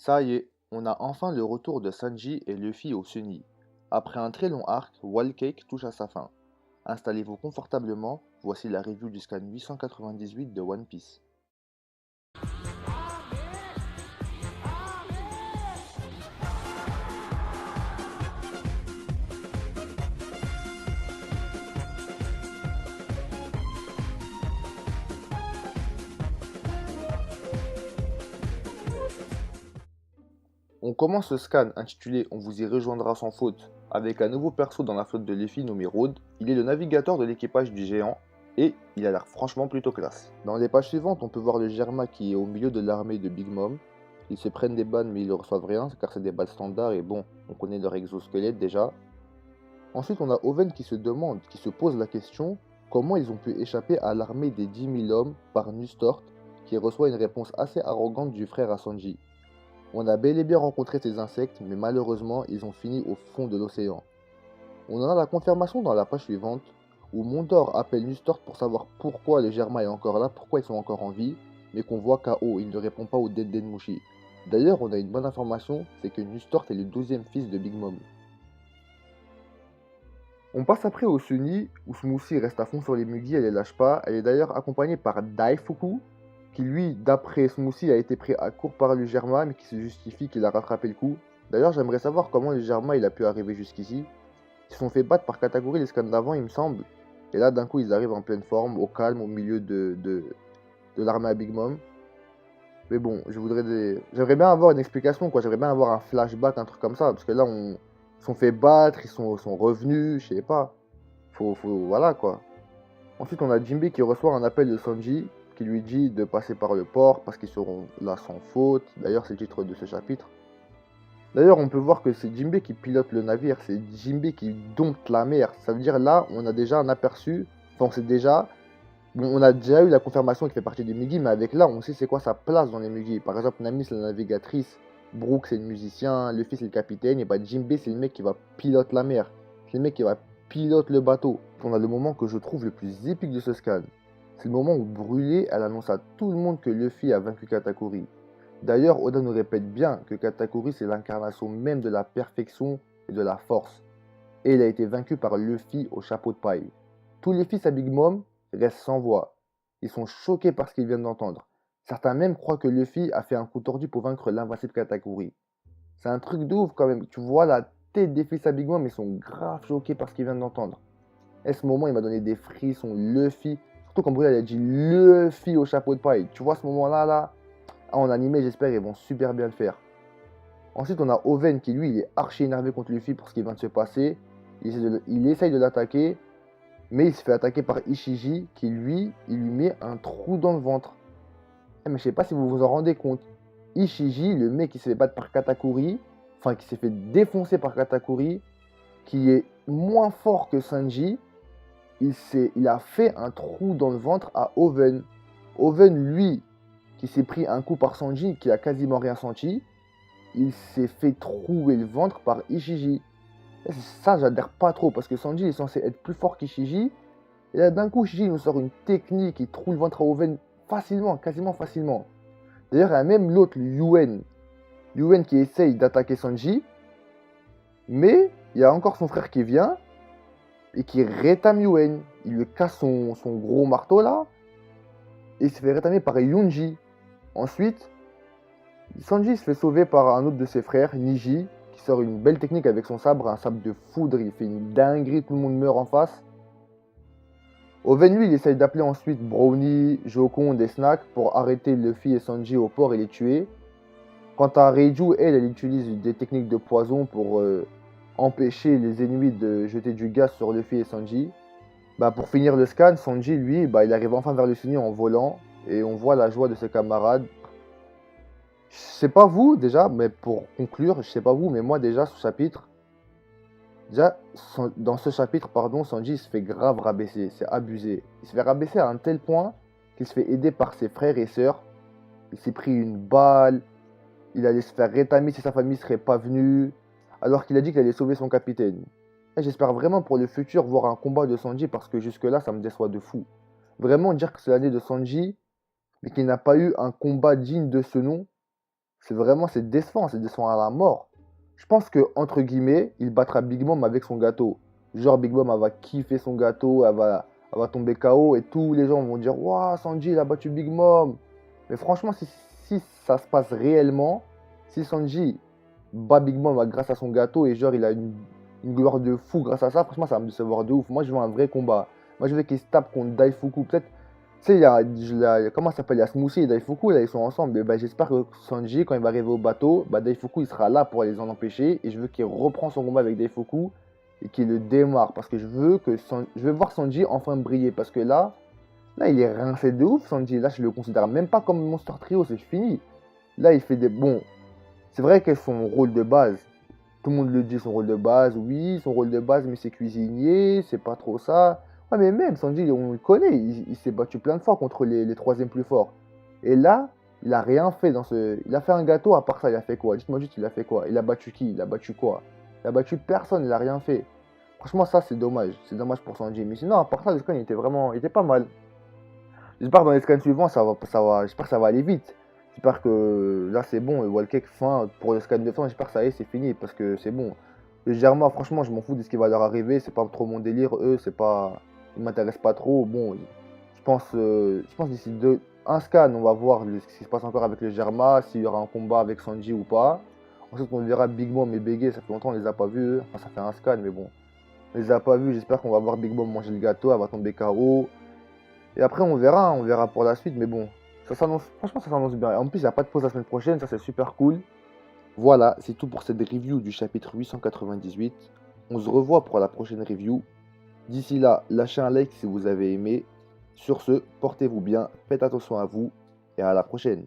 Ça y est, on a enfin le retour de Sanji et Luffy au Sunny. Après un très long arc, Wall Cake touche à sa fin. Installez-vous confortablement, voici la review du scan 898 de One Piece. On commence ce scan intitulé On vous y rejoindra sans faute avec un nouveau perso dans la flotte de Luffy nommé Road. Il est le navigateur de l'équipage du géant et il a l'air franchement plutôt classe. Dans les pages suivantes, on peut voir le Germa qui est au milieu de l'armée de Big Mom. Ils se prennent des balles mais ils ne reçoivent rien car c'est des balles standards et bon, on connaît leur exosquelette déjà. Ensuite, on a Oven qui se demande, qui se pose la question comment ils ont pu échapper à l'armée des 10 000 hommes par Nustort qui reçoit une réponse assez arrogante du frère à Sanji. On a bel et bien rencontré ces insectes, mais malheureusement, ils ont fini au fond de l'océan. On en a la confirmation dans la page suivante, où Mondor appelle Nustort pour savoir pourquoi le Germa est encore là, pourquoi ils sont encore en vie, mais qu'on voit KO, il ne répond pas au Denden Mushi. D'ailleurs, on a une bonne information, c'est que Nustort est le 12e fils de Big Mom. On passe après au Sunny, où Smoothie reste à fond sur les Mugi, elle les lâche pas. Elle est d'ailleurs accompagnée par Daifuku, qui lui, d'après Smoothie, a été pris à court par le Germa, mais qui se justifie qu'il a rattrapé le coup. D'ailleurs, j'aimerais savoir comment le Germa il a pu arriver jusqu'ici. Ils se sont fait battre par Katakuri les scans d'avant, il me semble. Et là, d'un coup, ils arrivent en pleine forme, au calme, au milieu de l'armée à Big Mom. Mais bon, j'aimerais bien avoir une explication, quoi. J'aimerais bien avoir un flashback, un truc comme ça. Parce que là, ils se sont fait battre, sont revenus, je sais pas. Voilà, quoi. Ensuite, on a Jinbe qui reçoit un appel de Sanji qui lui dit de passer par le port parce qu'ils seront là sans faute. D'ailleurs, c'est le titre de ce chapitre. D'ailleurs, on peut voir que c'est Jinbe qui pilote le navire, c'est Jinbe qui dompte la mer. Ça veut dire là, on a déjà un aperçu, enfin, on a déjà eu la confirmation qu'il fait partie des Mugi, mais avec là, on sait c'est quoi sa place dans les Mugi. Par exemple, Nami, c'est la navigatrice, Brook, c'est le musicien, Luffy, c'est le capitaine, et bah Jinbe, c'est le mec qui va piloter la mer. C'est le mec qui va piloter le bateau. On a le moment que je trouve le plus épique de ce scan. C'est le moment où Brûlé, elle annonce à tout le monde que Luffy a vaincu Katakuri. D'ailleurs, Oda nous répète bien que Katakuri, c'est l'incarnation même de la perfection et de la force. Et il a été vaincu par Luffy au chapeau de paille. Tous les fils à Big Mom restent sans voix. Ils sont choqués par ce qu'ils viennent d'entendre. Certains même croient que Luffy a fait un coup tordu pour vaincre l'invincible Katakuri. C'est un truc de ouf quand même. Tu vois la tête des fils à Big Mom, ils sont grave choqués par ce qu'ils viennent d'entendre. Et ce moment, il m'a donné des frissons. Luffy, surtout quand Brûlé a dit Luffy au chapeau de paille. Tu vois ce moment-là, là, en animé, j'espère qu'ils vont super bien le faire. Ensuite, on a Oven qui, lui, il est archi énervé contre Luffy pour ce qui vient de se passer. Il essaye de l'attaquer, mais il se fait attaquer par Ishiji qui, lui, il lui met un trou dans le ventre. Mais je sais pas si vous vous en rendez compte. Ishiji, le mec qui s'est fait battre par Katakuri, enfin qui s'est fait défoncer par Katakuri, qui est moins fort que Sanji, il a fait un trou dans le ventre à Oven. Oven, lui, qui s'est pris un coup par Sanji, qui a quasiment rien senti, il s'est fait trouer le ventre par Ishiji. Et ça, j'adhère pas trop, parce que Sanji est censé être plus fort qu'Ishiji. Et là, d'un coup, Ishiji nous sort une technique qui trouve le ventre à Oven facilement, quasiment facilement. D'ailleurs, il y a même l'autre, Yuen. Yuen qui essaye d'attaquer Sanji. Mais il y a encore son frère qui vient et qui rétame Yuen. Il lui casse son gros marteau là. Et il se fait rétamer par Yunji. Ensuite, Sanji se fait sauver par un autre de ses frères, Niji, qui sort une belle technique avec son sabre, un sabre de foudre. Il fait une dinguerie, tout le monde meurt en face. Oven, lui, il essaye d'appeler ensuite Brownie, Jokon et Snack pour arrêter Luffy et Sanji au port et les tuer. Quant à Reiju, elle utilise des techniques de poison pour empêcher les ennemis de jeter du gaz sur Luffy et Sanji. Pour finir le scan, Sanji, lui, il arrive enfin vers le Sunny en volant et on voit la joie de ses camarades. Je sais pas vous déjà, mais pour conclure, je sais pas vous, mais moi déjà ce chapitre, dans ce chapitre, pardon, Sanji se fait grave rabaisser, c'est abusé. Il se fait rabaisser à un tel point qu'il se fait aider par ses frères et sœurs. Il s'est pris une balle, il allait se faire rétamer si sa famille serait pas venue, alors qu'il a dit qu'il allait sauver son capitaine. Et j'espère vraiment pour le futur voir un combat de Sanji parce que jusque-là, ça me déçoit de fou. Vraiment dire que c'est l'année de Sanji, mais qu'il n'a pas eu un combat digne de ce nom, c'est décevant à la mort. Je pense que, entre guillemets, il battra Big Mom avec son gâteau. Genre, Big Mom, elle va kiffer son gâteau, elle va tomber KO et tous les gens vont dire waouh, Sanji, il a battu Big Mom. Mais franchement, si ça se passe réellement, si Sanji bat Big Mom grâce à son gâteau et genre, il a une gloire de fou grâce à ça, franchement, ça va me décevoir de ouf. Moi, je veux un vrai combat. Moi, je veux qu'il se tape contre Daifuku. Peut-être, tu sais, comment ça s'appelle? Il y a Smoothie et Daifuku, là, ils sont ensemble. Mais, bah, j'espère que Sanji, quand il va arriver au bateau, bah, Daifuku, il sera là pour les en empêcher. Et je veux qu'il reprend son combat avec Daifuku et qu'il le démarre. Parce que je veux voir Sanji enfin briller. Parce que là, il est rincé de ouf, Sanji. Là, je le considère même pas comme Monster Trio, c'est fini. Là, il fait des. Bon, c'est vrai que son rôle de base, tout le monde le dit, son rôle de base, oui, son rôle de base, mais c'est cuisinier, c'est pas trop ça. Ouais, mais même, Sanji, on le connaît, il s'est battu plein de fois contre les troisièmes plus forts. Et là, il a rien fait dans ce. Il a fait un gâteau, à part ça, il a fait quoi? Dites-moi juste, il a fait quoi? Il a battu qui? Il a battu quoi? Il a battu personne, il a rien fait. Franchement, ça, c'est dommage. C'est dommage pour Sanji. Mais sinon, à part ça, le scan, il était vraiment. Il était pas mal. J'espère que dans les scans suivants, j'espère que ça va aller vite. J'espère que là c'est bon, et Wallcake fin pour le scan de fin, j'espère que ça y est, c'est fini parce que c'est bon. Le Germa, franchement, je m'en fous de ce qui va leur arriver, c'est pas trop mon délire, eux, c'est pas. Ils m'intéressent pas trop. Bon, je pense d'ici un scan, on va voir ce qui se passe encore avec le Germa, s'il y aura un combat avec Sanji ou pas. Ensuite, on verra Big Mom et Bege, ça fait longtemps, on les a pas vus, eux. Enfin, ça fait un scan, mais bon. On les a pas vus, j'espère qu'on va voir Big Mom manger le gâteau, elle va tomber KO. Et après, on verra pour la suite, mais bon, franchement, ça s'annonce bien. Et en plus, il n'y a pas de pause la semaine prochaine, ça c'est super cool. Voilà, c'est tout pour cette review du chapitre 898. On se revoit pour la prochaine review. D'ici là, lâchez un like si vous avez aimé. Sur ce, portez-vous bien, faites attention à vous et à la prochaine.